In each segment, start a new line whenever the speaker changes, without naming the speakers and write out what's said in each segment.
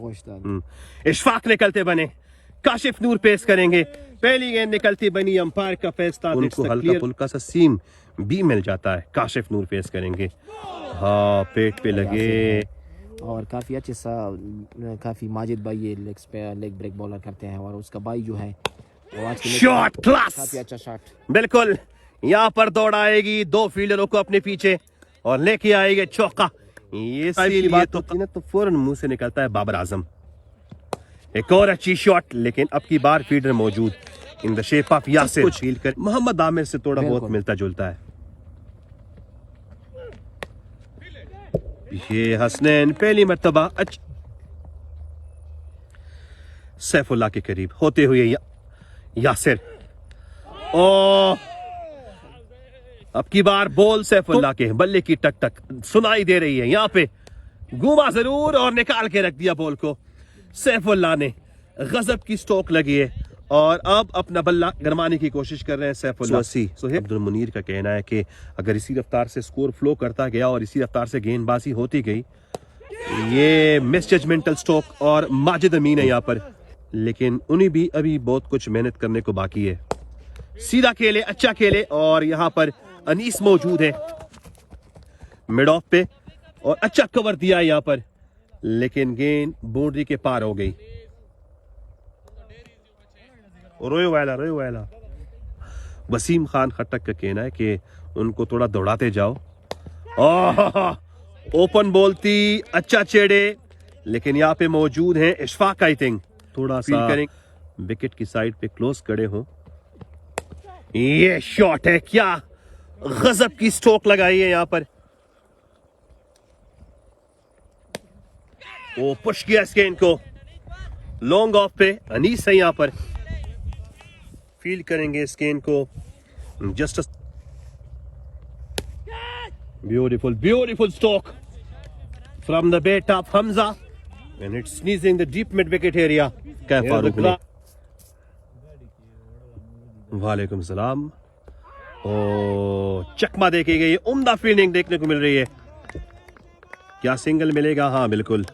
गोश्त
इशफाक निकलते बने, काशिफ नूर पेश करेंगे, पहली गेंद निकलती बनी, अंपायर का फैसला, उनको हल्का फुल्का सा सीम भी मिल जाता है। काशिफ नूर पेश करेंगे, हाँ पेट पे लगे
और काफ़ी अच्छे सा काफ़ी माजिद भाई ये लेग ब्रेक बॉलर करते हैं और उसका भाई जो है वो आज के
शॉट क्लास,
काफ़ी अच्छा शॉट।
बिल्कुल यहाँ पर दौड़ आएगी दो फील्डरों को अपने पीछे और लेके आएंगे चौका। ये सही बात होती है ना तो फौरन मुंह से निकलता है बाबर आजम। एक और अच्छी शॉट, लेकिन अब की बार फील्डर मौजूद in the shape of Yasir, कुछ हिल कर मोहम्मद आमिर से थोड़ा बहुत मिलता जुलता है। ये हसनैन पहली मर्तबा सैफुल्लाह के करीब होते हुए यासिर, ओ अब की बार बॉल सैफुल्लाह के बल्ले की टक टक सुनाई दे रही है। यहाँ पे घूमा जरूर और निकाल के रख दिया बॉल को। सैफुल्लाह ने गजब की स्ट्रोक लगी है और अब अपना बल्ला गरमाने की कोशिश कर रहे हैं सैफुल्लाह। सोहेब अब्दुल मुनीर का कहना है कि अगर इसी रफ्तार से स्कोर फ्लो करता गया और इसी रफ्तार से गेंदबाजी होती गई, ये मिस जजमेंटल स्ट्रोक और माजिद अमीन है यहाँ पर, लेकिन उन्हें भी अभी बहुत कुछ मेहनत करने को बाकी है। सीधा खेले, अच्छा खेले और यहाँ पर अनीस मौजूद है मिड ऑफ पे और अच्छा कवर दिया है यहाँ पर, लेकिन गेंद बाउंड्री के पार हो गई। रोए वाला वसीम खान खट्टक का कहना है कि उनको थोड़ा दौड़ाते जाओ। ओपन बोलती अच्छा छेड़े, लेकिन यहाँ पे मौजूद है इशफाक, आई थिंक थोड़ा सा विकेट की साइड पे क्लोज खड़े हो। ये शॉट है, क्या गजब की स्ट्रोक लगाई है यहाँ पर। वो पुश किया इस गेंद को लॉन्ग ऑफ पे, अनीस है यहाँ पर, फील्ड करेंगे इस गेंद को। Just beautiful stroke from the bat of Hamza and it's sneezing the deep mid wicket area. क्या फारूक ने, वालेकुम सलाम, ओ चकमा देखी गई, उम्दा फील्डिंग देखने को मिल रही है। क्या सिंगल मिलेगा? हाँ बिल्कुल,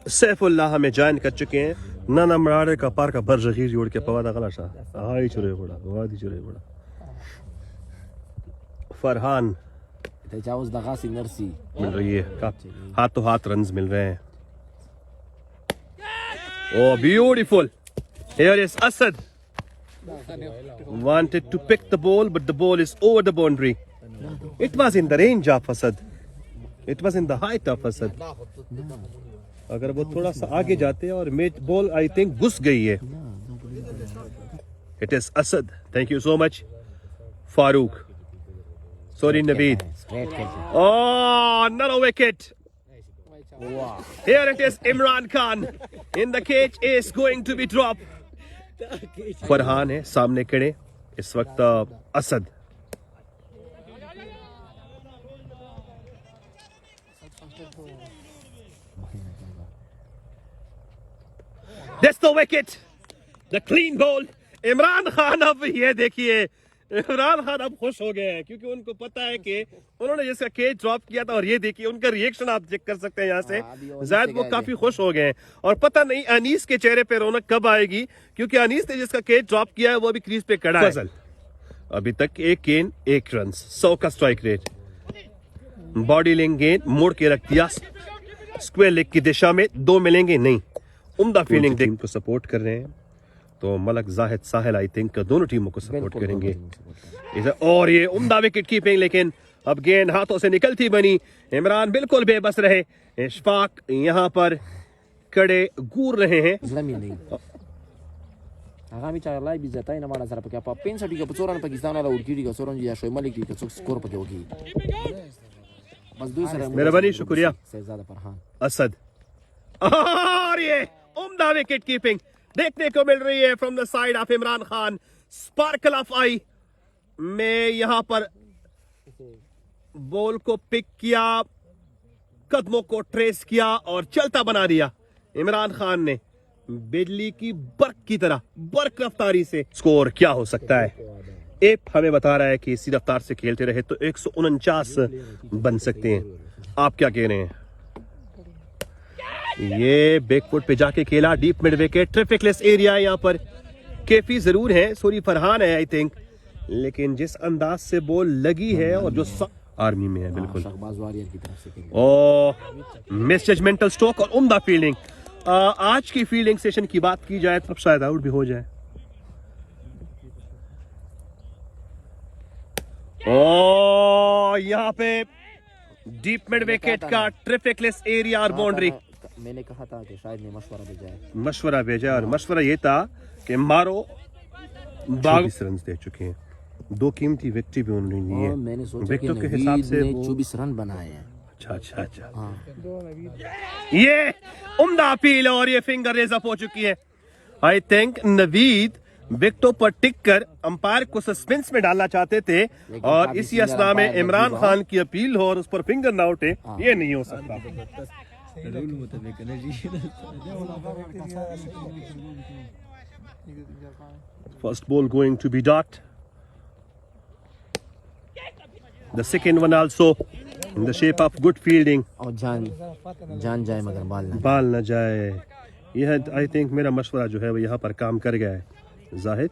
सैफुल्लाह हमें ज्वाइन कर चुके हैं। ना मराड़े का पार का बर जखीर जोड़ के पवादा गलाशा हाई चुरे बड़ा वादी चुरे बड़ा फरहान
तजावुज दगासी नरसी
मिल रही है, हाथों हाथ रन्स मिल रहे हैं। ओ beautiful, here is Asad, wanted to pick the ball but the ball is over the boundary. It was in the range of Asad, it was in the height of Asad. अगर वो थोड़ा सा आगे जाते हैं और मेट बॉल आई थिंक घुस गई है। It is Asad, thank you so much Farooq, sorry Naveed. Oh, another wicket. Here it is, Imran Khan in the cage is going to be dropped. Farhan है सामने खड़े इस वक्त Asad. That's the wicket, the clean ball. Imran Khan, अब ये देखिए इमरान खान अब खुश हो गए हैं क्योंकि उनको पता है कि उन्होंने जिसका केज ड्रॉप किया था, और ये देखिए उनका रिएक्शन आप चेक कर सकते हैं यहाँ से। जायद वो काफी खुश हो गए हैं और पता नहीं अनीस के चेहरे पे रौनक कब आएगी, क्योंकि अनीस ने जिसका केज ड्रॉप किया है वो अभी क्रीज पे खड़ा है। अभी तक एक गेंद 1 रन, 100 का स्ट्राइक रेट। बॉडी लेंग गेंद मोड़ के रख दिया स्क्वायर लेग की दिशा में, 2 मिलेंगे नहीं। उम्दा फील्डिंग टीम को सपोर्ट कर रहे हैं, तो मलक जाहिद साहिल आई थिंक दोनों टीमों को सपोर्ट करेंगे। और ये उम्दा विकेट कीपिंग, लेकिन अब गेंद हाथों से निकलती बनी। इमरान बिल्कुल बेबस रहे, इशफाक यहाँ पर कड़े गूर रहे हैं।
Kami cara live bisa tahu nama dasar pakai apa? Pensa juga pecoran Pakistan ada urki juga seorang dia show Malik juga skor pakai oki. बस दूसरा
मेहरबानी, शुक्रिया
शहजादा फरहान
असद। और ये उम्दा विकेट कीपिंग देखने को मिल रही है from the side of Imran Khan. Sparkle of eye में यहां पर बॉल को पिक किया, कदमों को ट्रेस किया और चलता बना दिया इमरान खान ने, बिजली की बर्क की तरह बर्क रफ्तारी से। स्कोर क्या हो सकता है? एप हमें बता रहा है कि इसी रफ्तार से खेलते रहे तो 149 बन सकते हैं। आप क्या कह रहे हैं? ये बैकफुट पे जाके खेला, डीप मिड विकेट, ट्रैफिकलेस एरिया है यहाँ पर। केफी जरूर है, सॉरी फरहान है आई थिंक, लेकिन जिस अंदाज से बॉल लगी है और जो आर्मी में है बिल्कुल।
शहबाज वारियर की तरफ से
और मिस जजमेंटल स्ट्रोक और उम्दा फील्डिंग। आज की फील्डिंग सेशन की बात की जाए तो शायद आउट भी हो जाए। ओ यहाँ पे डीप मिड विकेट का ट्रैफिकलेस एरिया और बाउंड्री।
मैंने कहा था कि शायद मशवरा भेजा है।
मशवरा भेजा और मशवरा ये था कि मारो। 22 रन दे चुके हैं, 2 कीमती विकेट भी उन्होंने ली है।
मैंने सोचा
विकेटों
कि
के हिसाब से
24 रन बनाए हैं।
अच्छा ये उम्दा अपील और ये फिंगर रेज अप हो चुकी है। आई थिंक नवीद विकेटों पर टिक कर अंपायर को सस्पेंस में डालना चाहते थे और इसी असना में इमरान खान की अपील हो और उस पर फिंगर ना उठे, ये नहीं हो सकता। First ball going to be dot. The second one also in the shape of good fielding.
और जान जाए मगर बाल
ना जाए। यह आई थिंक मेरा मशवरा जो है वो यहाँ पर काम कर गया है। जाहिद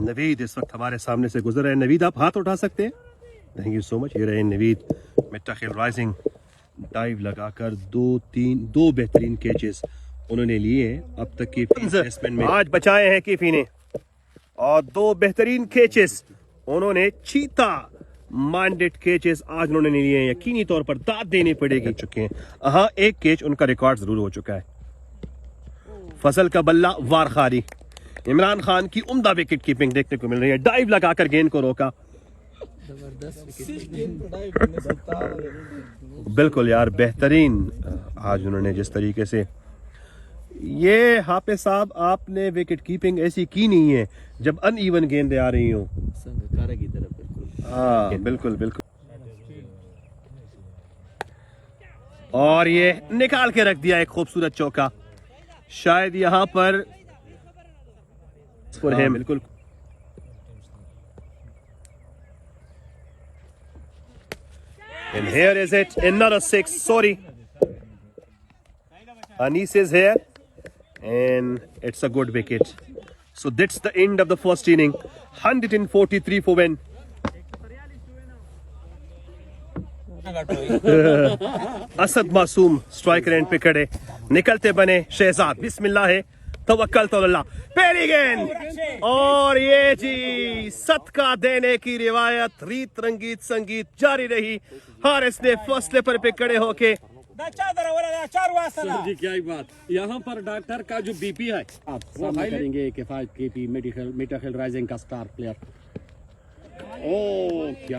नवीद इस वक्त हमारे सामने से गुजर रहे हैं। नवीद आप हाथ उठा सकते हैं? Thank you so much. ये रहे नवीद मिट्टाखिल राइजिंग, डाइव लगाकर 2 बेहतरीन कैचेस उन्होंने लिए अब तक की बेसमेंट में। आज बचाए हैं कीफी ने और 2 बेहतरीन कैचेस उन्होंने चीता माइंडेड कैचेस आज उन्होंने लिए हैं। यकीनी तौर पर दाद देनी पड़ेगी चुके हैं। हाँ, एक कैच उनका रिकॉर्ड जरूर हो चुका है। फजल का बल्ला वार खारी। इमरान खान की उम्दा विकेट कीपिंग देखने को मिल रही है। डाइव लगाकर गेंद को रोका। बिल्कुल यार, बेहतरीन आज उन्होंने जिस तरीके से ये हाफिज साहब आपने विकेट कीपिंग ऐसी की नहीं है जब अनइवन गेंदें आ रही हो। हाँ बिल्कुल बिल्कुल। और ये निकाल के रख दिया एक खूबसूरत चौका। शायद यहाँ पर बिल्कुल। And here is it, another 6. Sorry, Anis is here, and it's a good wicket. So that's the end of the first inning. 143 for win. Asad मासूम स्ट्राइकर एंड पे खड़े, निकलते बने शहजाद। बिस्मिल्लाह है, तवक्कल तो अल्लाह। पहली गेंद और ये जी सदका देने की रिवायत, रीत रंगीत संगीत जारी रही। हारिस ने फर्स्ट स्लिपर पे खड़े होके
जी क्या ही बात। यहाँ पर डॉक्टर का जो बीपी है आप सामने करेंगे किफायत केपी मेडिकल राइजिंग का स्टार प्लेयर। ओ क्या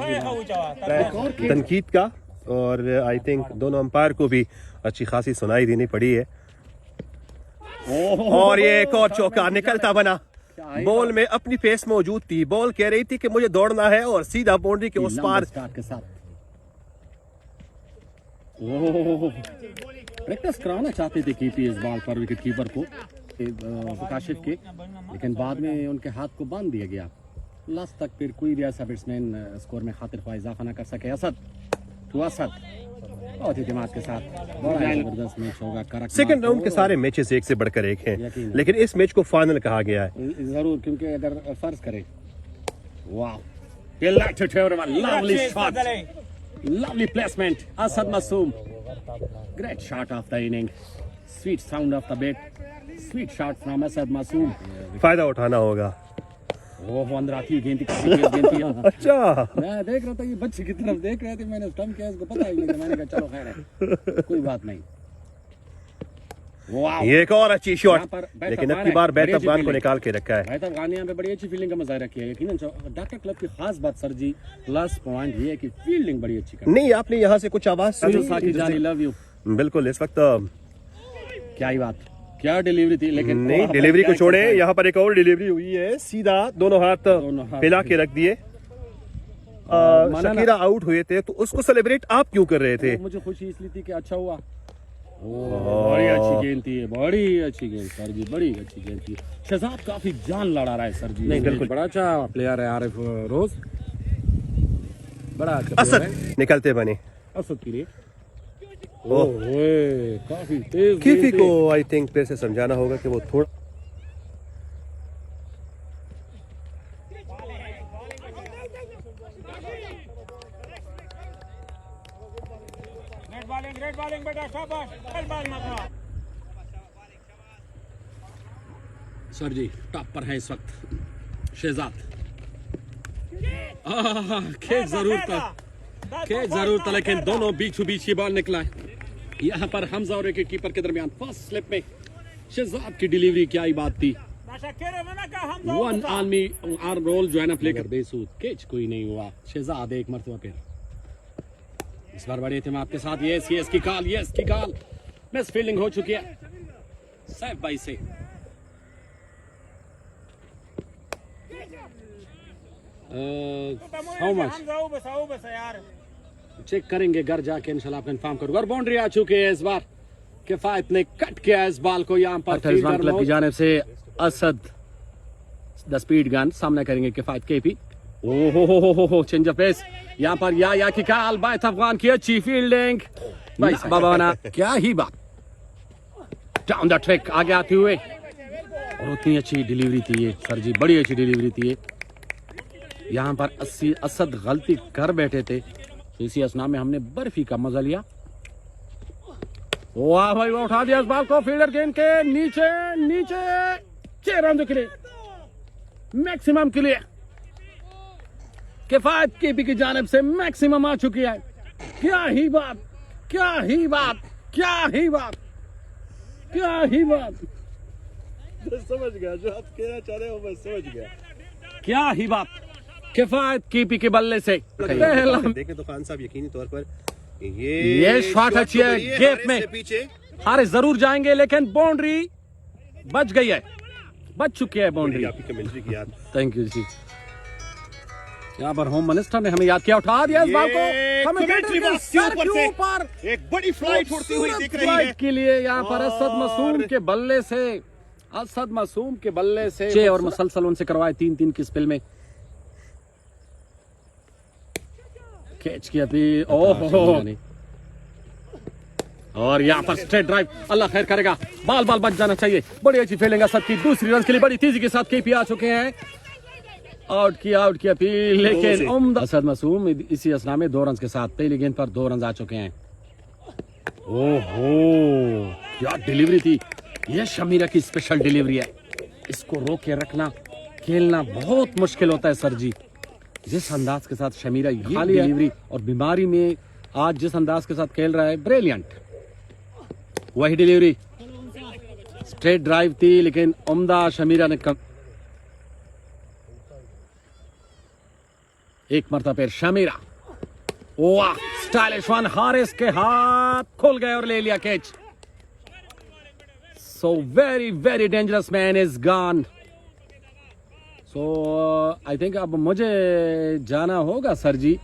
तनकीद का, और आई थिंक दोनों अंपायर को भी अच्छी खासी सुनाई देनी पड़ी है। और ये एक और चौका निकलता बना। बॉल में अपनी फेस मौजूद थी, बॉल कह रही थी कि मुझे दौड़ना है और सीधा बाउंड्री के उस पार
के साथ प्रैक्टिस कराना चाहते थे कीपी इस बॉल पर विकेट कीपर को काशिफ के, लेकिन बाद में उनके हाथ को बांध दिया गया। लास्ट तक फिर कोई भी ऐसा बैट्समैन स्कोर में खातिर ख्वाह इजाफा न कर सके। असद बहुत ही दिमाग के साथ बड़ा जबरदस्त मैच होगा।
सेकंड राउंड के सारे मैचेस एक से बढ़कर एक हैं, लेकिन इस मैच को फाइनल कहा गया है।
जरूर, क्योंकि अगर फर्ज करें, वाह lovely shot, lovely placement, Asad Masoom, great shot of the inning, sweet sound of the bat, sweet shot from Asad Masoom.
फायदा उठाना होगा।
वो अंदर आती गेंद थी।
अच्छा,
मैं देख रहा था ये बच्चे की तरफ देख रहे थे, मैंने स्टंप किया, इसको पता ही नहीं था। मैंने कहा चलो खैर है, कोई बात नहीं।
ये एक और अच्छी शॉट, लेकिन अब की बार बैट अफगान को निकाल के रखा है।
बैट अफगान यहाँ पे बड़ी अच्छी फील्डिंग का मुजाहिरा किया है। यकीनन डॉक्टर क्लब की खास बात सर जी, प्लस पॉइंट ये है कि फील्डिंग बड़ी अच्छी कर।
नहीं, आपने यहाँ से कुछ आवाज सुनी?
Love you.
बिल्कुल, इस वक्त
क्या ही बात, क्या डिलीवरी थी। लेकिन
नहीं, डिलीवरी को छोड़े, यहाँ पर एक और डिलीवरी हुई है। सीधा दोनों हाथ फैला के रख दिए। शकीरा आउट हुए थे तो उसको सेलिब्रेट आप क्यों कर रहे थे?
मुझे खुशी इसलिए थी कि अच्छा हुआ। बड़ी अच्छी गेंद थी, बड़ी अच्छी गेंद सर जी, बड़ी अच्छी गेंद थी। शहजाद काफी जान लड़ा रहा है सर जी।
नहीं, बिल्कुल।
बड़ा अच्छा प्लेयर है आरिफ रोज, बड़ा अच्छा
असद
प्लेयर है।
निकलते बने
असद के लिए ओए काफी तेज
कीफी
गेंद
को
थी।
आई थिंक फिर से समझाना होगा कि वो थोड़ा
ग्रेट बॉलिंग बेटा, शाबाश, वेल बॉल मामा।
सर जी टॉप पर है इस वक्त शहजाद। खेल जरूर था लेकिन दोनों बीचों बीच ये बॉल निकला है। यहाँ पर हमजा और विकेट कीपर के दरमियान फर्स्ट स्लिप में शहजाद की डिलीवरी क्या ही बात थी। वन आर्मी आर्म रोल जो है ना प्ले कर बेसूद, कैच कोई नहीं हुआ। शहजाद एक मरतबा फिर इस बार बड़े एहतिमाद के साथ यस की कॉल मिस फील्डिंग हो चुकी है सैफ भाई से। हाउ मच चेक करेंगे घर जाके इंशाल्लाह कंफर्म करूंगा। और बाउंड्री आ चुकी है इस बार, किफायत ने कट किया इस बॉल को। यहाँ पर क्लब की जानिब से असद द स्पीड गन सामना करेंगे किफायत केपी। ओहो चेंज ऑफ पेस यहाँ पर या की कॉल बाय अफगान की अच्छी फील्डिंग भाई बाबा ना क्या ही बात। डाउन द ट्रैक आगे आते हुए और उतनी अच्छी डिलीवरी थी ये सर जी, बड़ी अच्छी डिलीवरी थी ये। यहाँ पर असद गलती कर बैठे थे तो इसी असना में हमने बर्फी का मजा लिया। वाह भाई वो उठा दिया इस बॉल को फील्डर गेंद के नीचे 6 रन के लिए मैक्सिमम के लिए किफायत केपी की जानिब से मैक्सिमम आ चुकी है। क्या ही बात
समझ गया जो आप कहना चाह रहे हो, मैं समझ गया।
क्या ही बात किफायत केपी के बल्ले से पहला
देखें तो खान साहब यकीनी तौर पर ये
शॉट अच्छी है गैप में
पीछे
हारे जरूर जाएंगे लेकिन बाउंड्री बच चुकी है बाउंड्री।
आपकी कमेंट्री की याद।
थैंक यू जी। यहाँ पर होम मिनिस्टर ने हमें याद किया, उठा दिया इस बॉल को हमें ऊपर
एक बड़ी फ्लाइट उड़ती हुई दिख रही है
के लिए। यहाँ पर असद मासूम के बल्ले से 6 और मुसलसल उनसे करवाए 3-3 की स्पेल में। कैच किया थी और यहाँ पर स्ट्रेट ड्राइव, अल्लाह खैर करेगा, बाल बच जाना चाहिए। बड़ी अच्छी फील्डिंग असद की, दूसरी रन के लिए बड़ी तेजी के साथ केपी आ चुके हैं। आउट किया अपील लेकिन उम्दा असद मासूम इसी असना में 2 रन के साथ पहली गेंद पर 2 रन आ चुके हैं। ओहो क्या डिलीवरी थी, यह शमीरा की स्पेशल डिलीवरी है। इसको रोक के रखना खेलना बहुत मुश्किल होता है सर जी। जिस अंदाज के साथ शमीरा ये डिलीवरी और बीमारी में आज जिस अंदाज के साथ खेल रहा है ब्रिलियंट। वही डिलीवरी स्ट्रेट ड्राइव थी लेकिन उम्दा शमीरा ने एक मरतबा फिर शमीरा, वाह स्टाइलिश वन, हारिस के हाथ खुल गए और ले लिया catch. So very dangerous man is gone. So I think अब मुझे जाना होगा sir ji.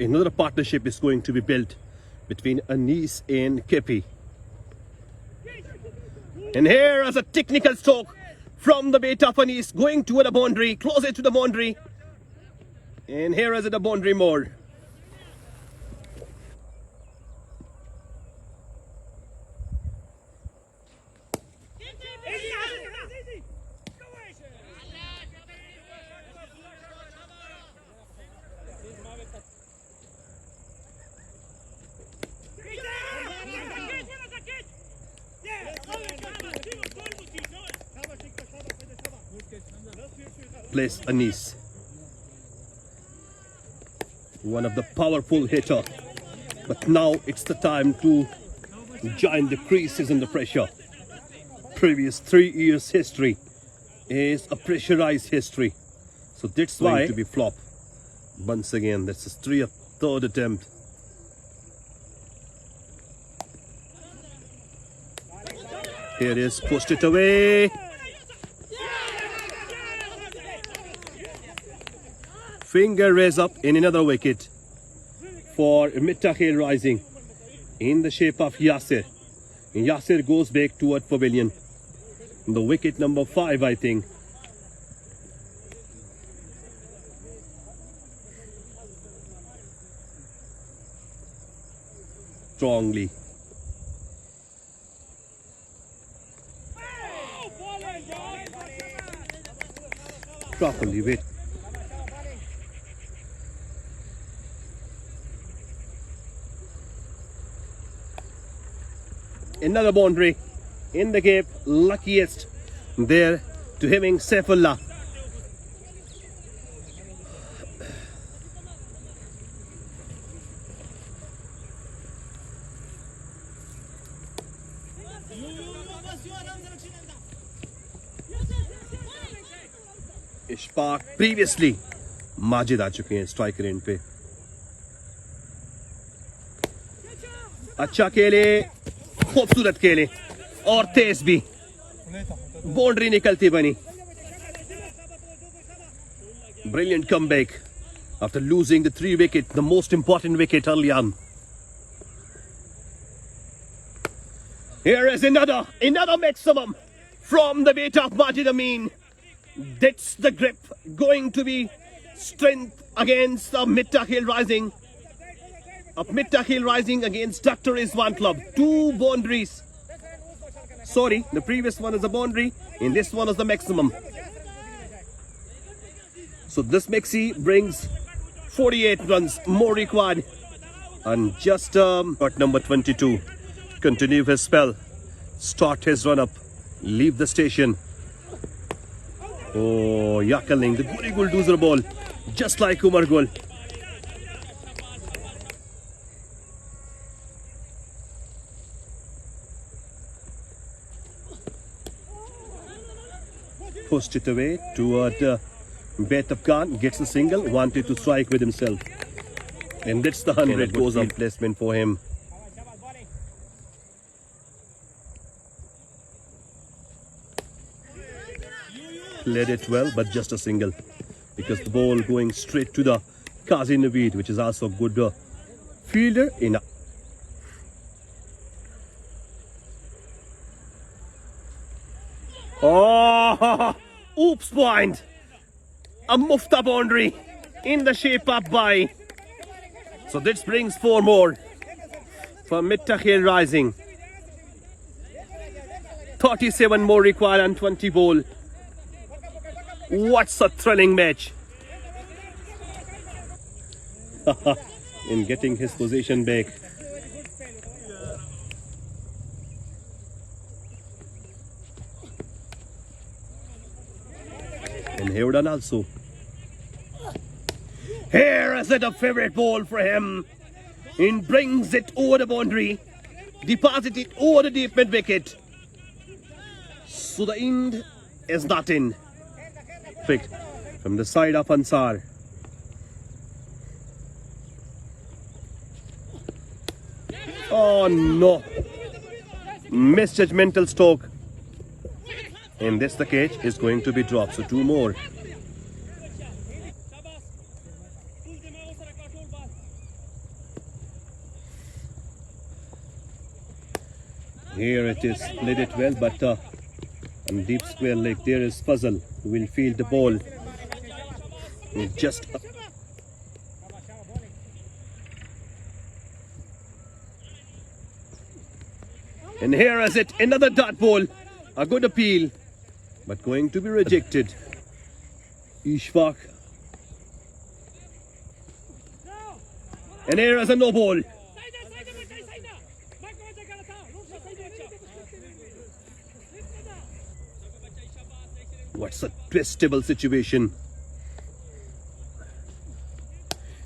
Another partnership is going to be built between Anis and Kepi. And here is a technical stroke from the bait of Anis going toward the boundary, closer to the boundary. And here is the boundary more. Place Anis, one of the powerful hitter, but now it's the time to join the creases in the pressure. Previous 3 years history is a pressurized history, so that's why to be flop once again. That's his 3rd attempt. Here is pushed it away. Finger raise up in another wicket for Mittahil Rising in the shape of Yasir. Yasir goes back toward pavilion. The wicket number 5, I think. Strongly. Properly wait. Another boundary in the gap, luckiest there to having Saifullah. Ishfaq previously Majid आ चुके हैं strike range पे. अच्छा खेले, खूबसूरत खेले और तेज भी. बाउंड्री निकलती बनी. Brilliant comeback after losing the 3 wicket, the most important wicket early on. Here is another maximum from the weight of Majid Amin. That's the grip going to be strength against Mittahil Rising. Mittahil Rising against Dr. Rizwan Club. 2 boundaries. Sorry, the previous one is a boundary and this one is the maximum. So this Maxi brings 48 runs more required. And just at number 22, continue his spell, start his run up, leave the station. Oh, Yakaling, the Guri Guldozer ball, just like Umar Gul. Pushed it away toward Betab Khan, gets a single, wanted to strike with himself. And that's the 100 goes on placement for him. Played it well, but just a single. Because the ball going straight to the Qazi Naveed, which is also a good fielder. Oh, oops point. A mufta boundary in the shape of by. So this brings 4 more for Mittahil Rising. 37 more required on 20 ball. What's a thrilling match. In getting his position back. And Hewdan also. Here is it, a favorite ball for him. And brings it over the boundary. Deposits it over the deep mid wicket. So the end is not in. Picked from the side of Ansar. Oh no. Misjudgmental stroke. In this the catch is going to be dropped. So 2 more. Here it is, played it well, but on deep square leg there is Fazal who will field the ball. Just and here is it, another dot ball, a good appeal, but going to be rejected. Ishfaq. And here is a no ball. What's a twistable situation.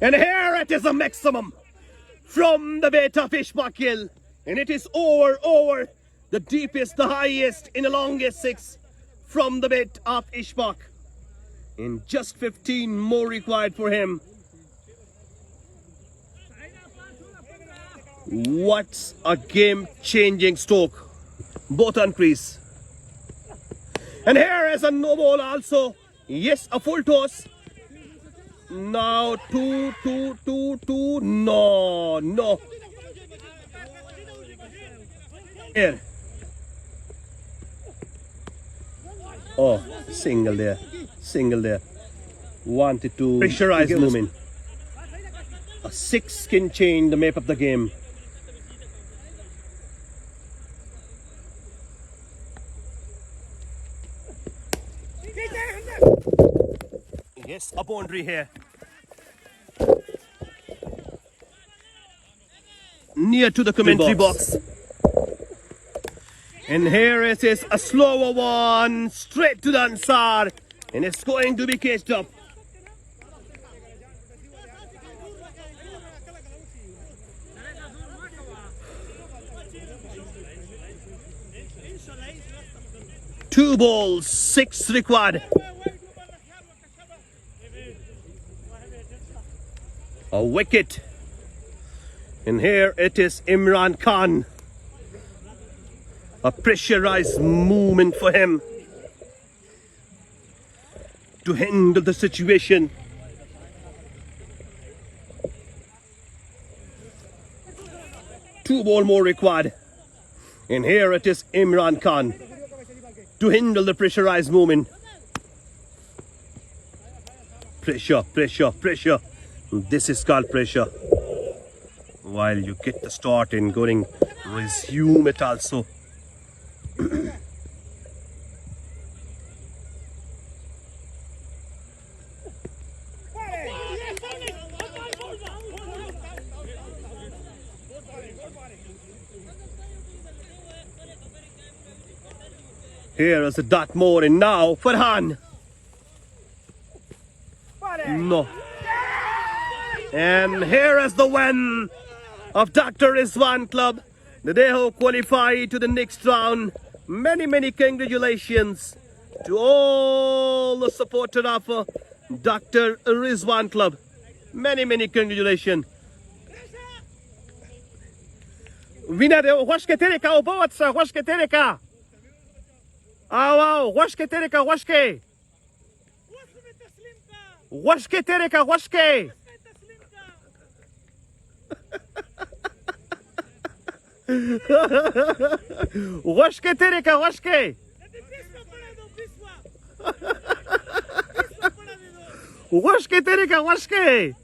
And here it is, a maximum from the bait of Ishmael. And it is over, the deepest, the highest, in the longest 6 from the bait of Ishmael. And just 15 more required for him. What's a game-changing stroke. both on crease. And here is a no ball also. Yes, a full toss. Now 2, 2, 2, 2. No, no. Here. Oh, single there. Single there. Wanted to pressurize movement. A 6 can change the map of the game. Yes, a boundary here. Near to the commentary box. And here it is, a slower one, straight to the Ansar. And it's going to be caged up. Two balls, 6 required. A wicket. And here it is, Imran Khan. A pressurized movement for him to handle the situation. Two ball more required. And here it is, Imran Khan to handle the pressurized movement. Pressure, pressure, pressure. This is called pressure. While you get the start in going, resume it also. Here is a dot more, and now Farhan. No. And here is the win of Dr. Rizwan Club. They have qualified to the next round. Many, many congratulations to all the supporters of Dr. Rizwan Club. Many, many congratulations. Winner, wash ke tere ka, बहुत सा wash ke tere ka. आओ wash ke tere ka, wash ke. Wash ke tere ka, wash ke. Wash ke tere ka, wash ke. Wash ke tere ka, wash ke.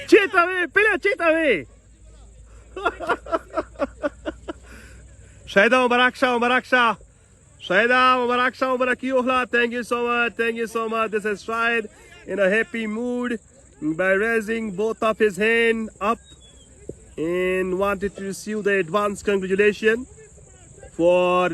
Čítame, pila čítame. Shahida Mubarak Shah, Mubarak Shah. Shahida Mubarak Shah, Mubarak Yuhla. Thank you so much. Thank you so much. This is Shahid in a happy mood by raising both of his hands up and wanted to receive the advance congratulations for